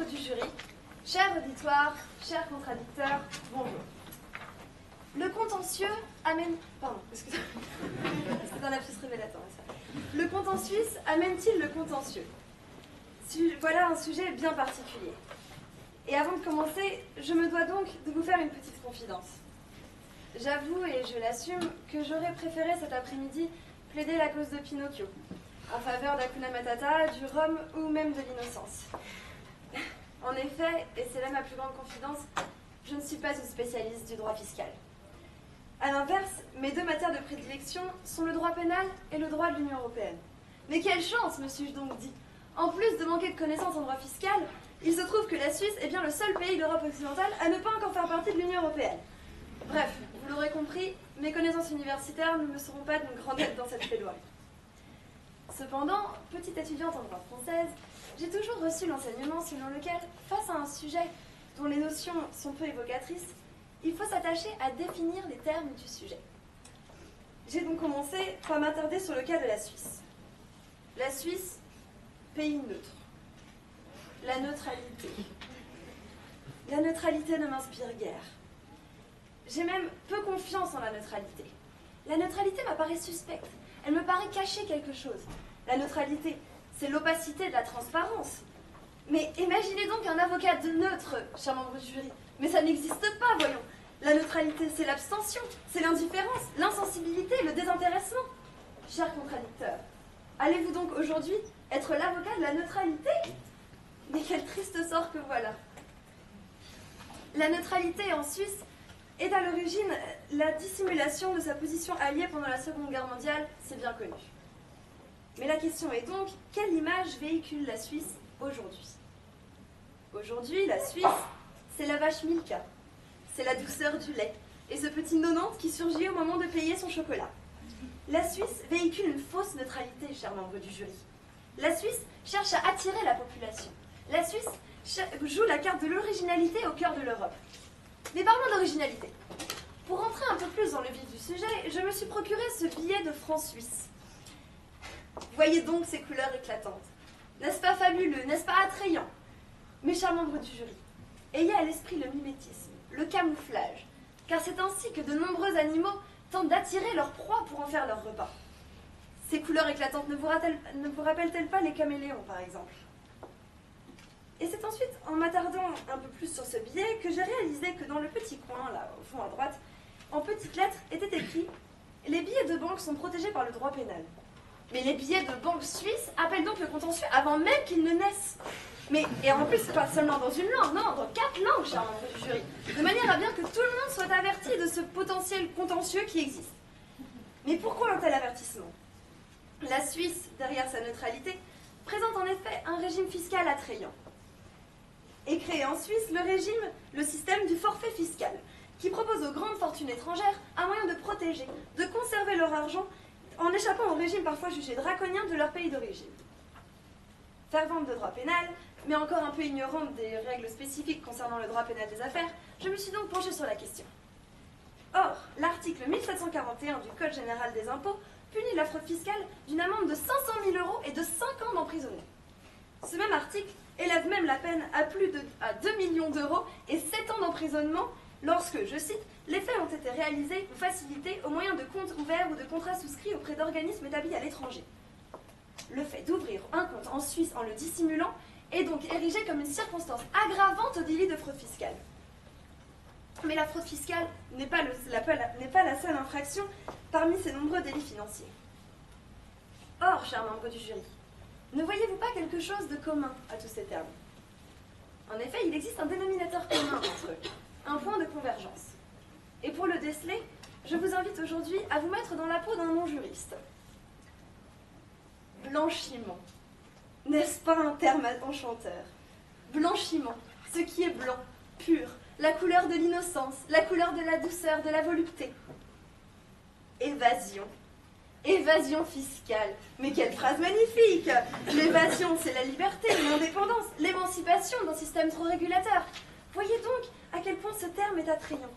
membres du jury, chers auditoires, chers contradicteurs, bonjour. Le contentieux amène... Pardon, excusez-moi. C'est un lapsus révélateur, ça. Le contentieux amène-t-il le contentieux? Voilà un sujet bien particulier. Et avant de commencer, je me dois donc de vous faire une petite confidence. J'avoue, et je l'assume, que j'aurais préféré cet après-midi plaider la cause de Pinocchio, en faveur d'Hakuna Matata, du rhum ou même de l'innocence. En effet, et c'est là ma plus grande confidence, je ne suis pas une spécialiste du droit fiscal. A l'inverse, mes deux matières de prédilection sont le droit pénal et le droit de l'Union européenne. Mais quelle chance, me suis-je donc dit. En plus de manquer de connaissances en droit fiscal, il se trouve que la Suisse est bien le seul pays d'Europe occidentale à ne pas encore faire partie de l'Union européenne. Bref, vous l'aurez compris, mes connaissances universitaires ne me seront pas d'une grande aide dans cette plaidoirie. Cependant, petite étudiante en droit française, j'ai toujours reçu l'enseignement selon lequel, face à un sujet dont les notions sont peu évocatrices, il faut s'attacher à définir les termes du sujet. J'ai donc commencé par m'attarder sur le cas de la Suisse. La Suisse, pays neutre. La neutralité. La neutralité ne m'inspire guère. J'ai même peu confiance en la neutralité. La neutralité m'apparaît suspecte. Elle me paraît cacher quelque chose. La neutralité, c'est l'opacité de la transparence. Mais imaginez donc un avocat de neutre, cher membre du jury. Mais ça n'existe pas, voyons. La neutralité, c'est l'abstention, c'est l'indifférence, l'insensibilité, le désintéressement. Chers contradicteurs, allez-vous donc aujourd'hui être l'avocat de la neutralité? Mais quel triste sort que voilà. La neutralité en Suisse est à l'origine la dissimulation de sa position alliée pendant la Seconde Guerre mondiale, c'est bien connu. Mais la question est donc, quelle image véhicule la Suisse aujourd'hui? Aujourd'hui, la Suisse, c'est la vache Milka, c'est la douceur du lait, et ce petit 90 qui surgit au moment de payer son chocolat. La Suisse véhicule une fausse neutralité, chers membres du jury. La Suisse cherche à attirer la population. La Suisse joue la carte de l'originalité au cœur de l'Europe. Mais parlons d'originalité. Pour entrer un peu plus dans le vif du sujet, je me suis procuré ce billet de francs suisses. Voyez donc ces couleurs éclatantes. N'est-ce pas fabuleux, n'est-ce pas attrayant? Mes chers membres du jury, ayez à l'esprit le mimétisme, le camouflage, car c'est ainsi que de nombreux animaux tentent d'attirer leur proie pour en faire leur repas. Ces couleurs éclatantes ne vous rappellent-elles pas les caméléons, par exemple? Et c'est ensuite, en m'attardant un peu plus sur ce billet, que j'ai réalisé que dans le petit coin, là, au fond à droite, en petites lettres, était écrit « Les billets de banque sont protégés par le droit pénal ». Mais les billets de banque suisse appellent donc le contentieux avant même qu'ils ne naissent. Mais, et en plus, pas seulement dans une langue, non, dans 4 langues, chers membres du jury, de manière à bien que tout le monde soit averti de ce potentiel contentieux qui existe. Mais pourquoi un tel avertissement? La Suisse, derrière sa neutralité, présente en effet un régime fiscal attrayant. Et créé en Suisse le système du forfait fiscal, qui propose aux grandes fortunes étrangères un moyen de protéger, de conserver leur argent en échappant au régime parfois jugé draconien de leur pays d'origine. Fervente de droit pénal, mais encore un peu ignorante des règles spécifiques concernant le droit pénal des affaires, je me suis donc penchée sur la question. Or, l'article 1741 du Code général des impôts punit la fraude fiscale d'une amende de 500 000 € et de 5 ans d'emprisonnement. Ce même article élève même la peine à 2 millions d'euros et 7 ans d'emprisonnement lorsque, je cite, les faits ont été réalisés ou facilités au moyen de comptes ouverts ou de contrats souscrits auprès d'organismes établis à l'étranger. Le fait d'ouvrir un compte en Suisse en le dissimulant est donc érigé comme une circonstance aggravante au délit de fraude fiscale. Mais la fraude fiscale n'est pas la seule infraction parmi ces nombreux délits financiers. Or, chers membres du jury, ne voyez-vous pas quelque chose de commun à tous ces termes? En effet, il existe un dénominateur commun entre eux, un point de convergence. Et pour le déceler, je vous invite aujourd'hui à vous mettre dans la peau d'un non-juriste. Blanchiment. N'est-ce pas un terme enchanteur? Blanchiment, ce qui est blanc, pur, la couleur de l'innocence, la couleur de la douceur, de la volupté. Évasion. Évasion fiscale. Mais quelle phrase magnifique! L'évasion, c'est la liberté, l'indépendance, l'émancipation d'un système trop régulateur. Voyez donc à quel point ce terme est attrayant.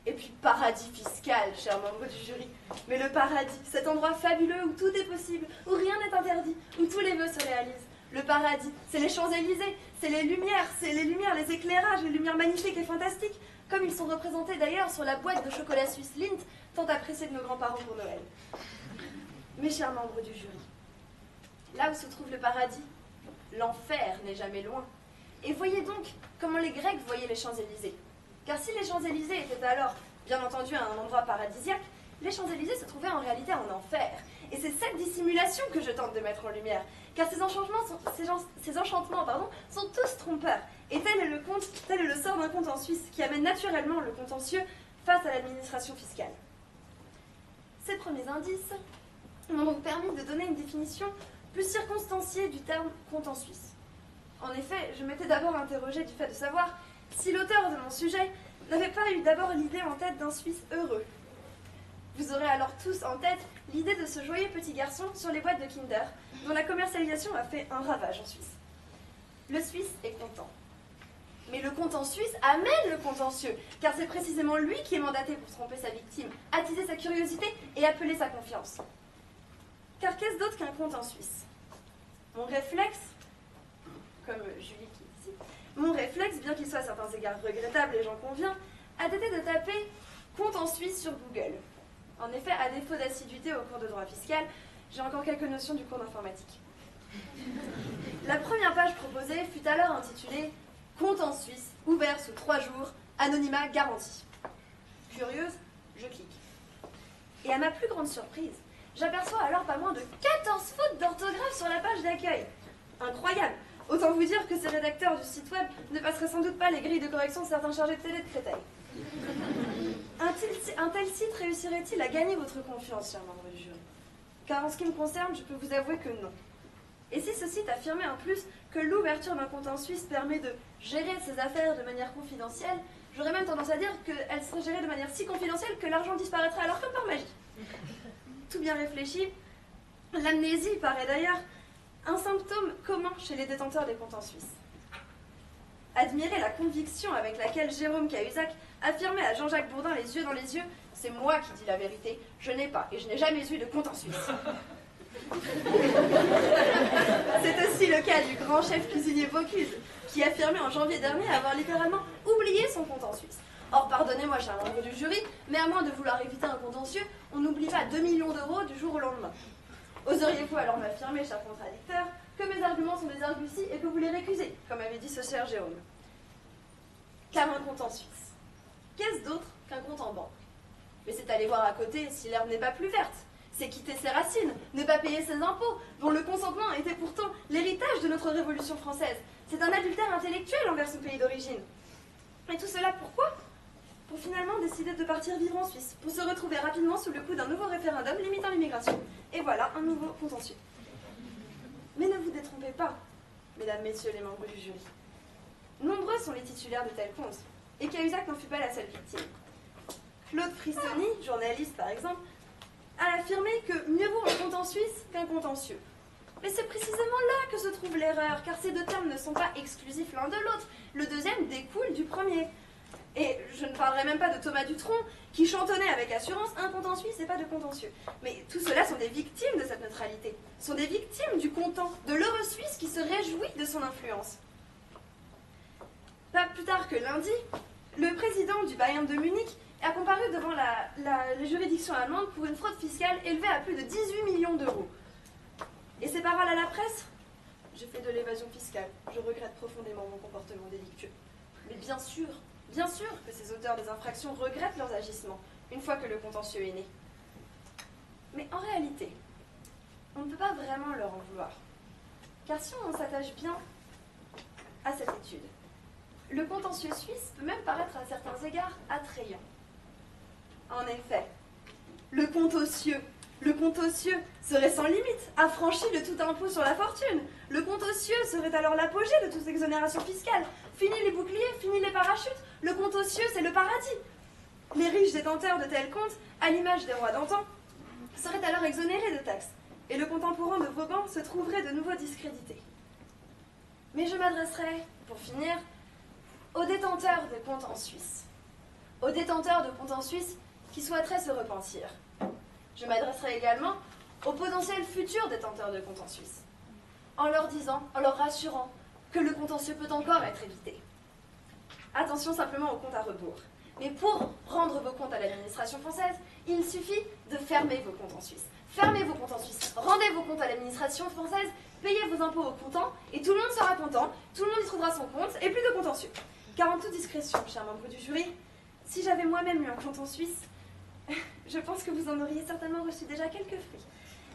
Et puis paradis fiscal, chers membres du jury. Mais le paradis, cet endroit fabuleux où tout est possible, où rien n'est interdit, où tous les vœux se réalisent. Le paradis, c'est les Champs-Élysées, c'est les lumières, les éclairages, les lumières magnifiques et fantastiques, comme ils sont représentés d'ailleurs sur la boîte de chocolat suisse Lindt, tant appréciée de nos grands-parents pour Noël. Mes chers membres du jury, là où se trouve le paradis, l'enfer n'est jamais loin. Et voyez donc comment les Grecs voyaient les Champs-Élysées. Car si les Champs-Élysées étaient alors, bien entendu, un endroit paradisiaque, les Champs-Élysées se trouvaient en réalité en enfer. Et c'est cette dissimulation que je tente de mettre en lumière, car ces enchantements sont tous trompeurs. Et tel est le sort d'un conte en Suisse qui amène naturellement le contentieux face à l'administration fiscale. Ces premiers indices m'ont donc permis de donner une définition plus circonstanciée du terme conte en Suisse. En effet, je m'étais d'abord interrogée du fait de savoir si l'auteur de mon sujet n'avait pas eu d'abord l'idée en tête d'un Suisse heureux. Vous aurez alors tous en tête l'idée de ce joyeux petit garçon sur les boîtes de Kinder, dont la commercialisation a fait un ravage en Suisse. Le Suisse est content. Mais le conte en Suisse amène le contentieux, car c'est précisément lui qui est mandaté pour tromper sa victime, attiser sa curiosité et appeler sa confiance. Car qu'est-ce d'autre qu'un conte en Suisse? Mon réflexe, comme Julie qui est ici, mon réflexe, bien qu'il soit à certains égards regrettable et j'en conviens, a été de taper conte en Suisse sur Google. En effet, à défaut d'assiduité au cours de droit fiscal, j'ai encore quelques notions du cours d'informatique. La première page proposée fut alors intitulée « Compte en Suisse, ouvert sous 3 jours, anonymat garanti ». Curieuse, je clique. Et à ma plus grande surprise, j'aperçois alors pas moins de 14 fautes d'orthographe sur la page d'accueil. Incroyable! Autant vous dire que ces rédacteurs du site web ne passeraient sans doute pas les grilles de correction de certains chargés de télé de Créteil. Un tel site réussirait-il à gagner votre confiance, chers membres du jury? Car en ce qui me concerne, je peux vous avouer que non. Et si ce site affirmait en plus que l'ouverture d'un compte en Suisse permet de gérer ses affaires de manière confidentielle, j'aurais même tendance à dire qu'elle serait gérée de manière si confidentielle que l'argent disparaîtrait alors comme par magie. Tout bien réfléchi, l'amnésie paraît d'ailleurs un symptôme commun chez les détenteurs des comptes en Suisse. Admirez la conviction avec laquelle Jérôme Cahuzac affirmait à Jean-Jacques Bourdin les yeux dans les yeux « C'est moi qui dis la vérité, je n'ai pas et je n'ai jamais eu de compte en Suisse. » C'est aussi le cas du grand chef cuisinier Bocuse, qui affirmait en janvier dernier avoir littéralement oublié son compte en Suisse. Or, pardonnez-moi, chers membres du jury, mais à moins de vouloir éviter un contentieux, on n'oublie pas 2 millions d'euros du jour au lendemain. Oseriez-vous alors m'affirmer, cher contradicteur, que mes arguments sont des arguties et que vous les récusez, comme avait dit ce cher Jérôme? Car un compte en Suisse, qu'est-ce d'autre qu'un compte en banque? Mais c'est aller voir à côté si l'herbe n'est pas plus verte. C'est quitter ses racines, ne pas payer ses impôts, dont le consentement était pourtant l'héritage de notre Révolution française. C'est un adultère intellectuel envers son pays d'origine. Et tout cela pourquoi? Pour finalement décider de partir vivre en Suisse, pour se retrouver rapidement sous le coup d'un nouveau référendum limitant l'immigration. Et voilà, un nouveau contentieux. Mais ne vous détrompez pas, mesdames, messieurs les membres du jury. Nombreux sont les titulaires de tels comptes, et Cahuzac n'en fut pas la seule victime. Claude Frissoni, journaliste par exemple, a affirmé que mieux vaut un compte en Suisse qu'un contentieux. Mais c'est précisément là que se trouve l'erreur, car ces deux termes ne sont pas exclusifs l'un de l'autre. Le deuxième découle du premier. Et je ne parlerai même pas de Thomas Dutronc, qui chantonnait avec assurance un compte en Suisse et pas de contentieux. Mais tout cela sont des victimes de cette neutralité, sont des victimes du content, de l'heureux Suisse qui se réjouit de son influence. Pas plus tard que lundi, le président du Bayern de Munich a comparu devant les juridictions allemandes pour une fraude fiscale élevée à plus de 18 millions d'euros. Et ses paroles à la presse? J'ai fait de l'évasion fiscale, je regrette profondément mon comportement délictueux. Mais bien sûr que ces auteurs des infractions regrettent leurs agissements, une fois que le contentieux est né. Mais en réalité, on ne peut pas vraiment leur en vouloir. Car si on s'attache bien à cette étude, le contentieux suisse peut même paraître à certains égards attrayant. En effet, le contentieux serait sans limite, affranchi de tout impôt sur la fortune. Le contentieux serait alors l'apogée de toute exonération fiscale. Fini les boucliers, fini les parachutes, le contentieux c'est le paradis. Les riches détenteurs de tels comptes, à l'image des rois d'antan, seraient alors exonérés de taxes, et le contemporain de Vauban se trouverait de nouveau discrédité. Mais je m'adresserai, pour finir, aux détenteurs de comptes en Suisse. Aux détenteurs de comptes en Suisse qui souhaiteraient se repentir. Je m'adresserai également aux potentiels futurs détenteurs de comptes en Suisse. en leur disant, en leur rassurant que le contentieux peut encore être évité. Attention simplement aux comptes à rebours. Mais pour rendre vos comptes à l'administration française, il suffit de fermer vos comptes en Suisse. Fermez vos comptes en Suisse, rendez vos comptes à l'administration française, payez vos impôts au comptant, et tout le monde sera content, tout le monde y trouvera son compte, et plus de contentieux. Car en toute discrétion, chers membres du jury, si j'avais moi-même eu un compte en Suisse, je pense que vous en auriez certainement reçu déjà quelques fruits.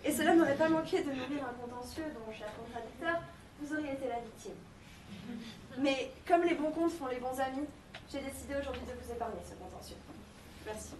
Et cela n'aurait pas manqué de nourrir un contentieux dont, cher contradicteur, vous auriez été la victime. Mais comme les bons comptes font les bons amis, j'ai décidé aujourd'hui de vous épargner ce contentieux. Merci.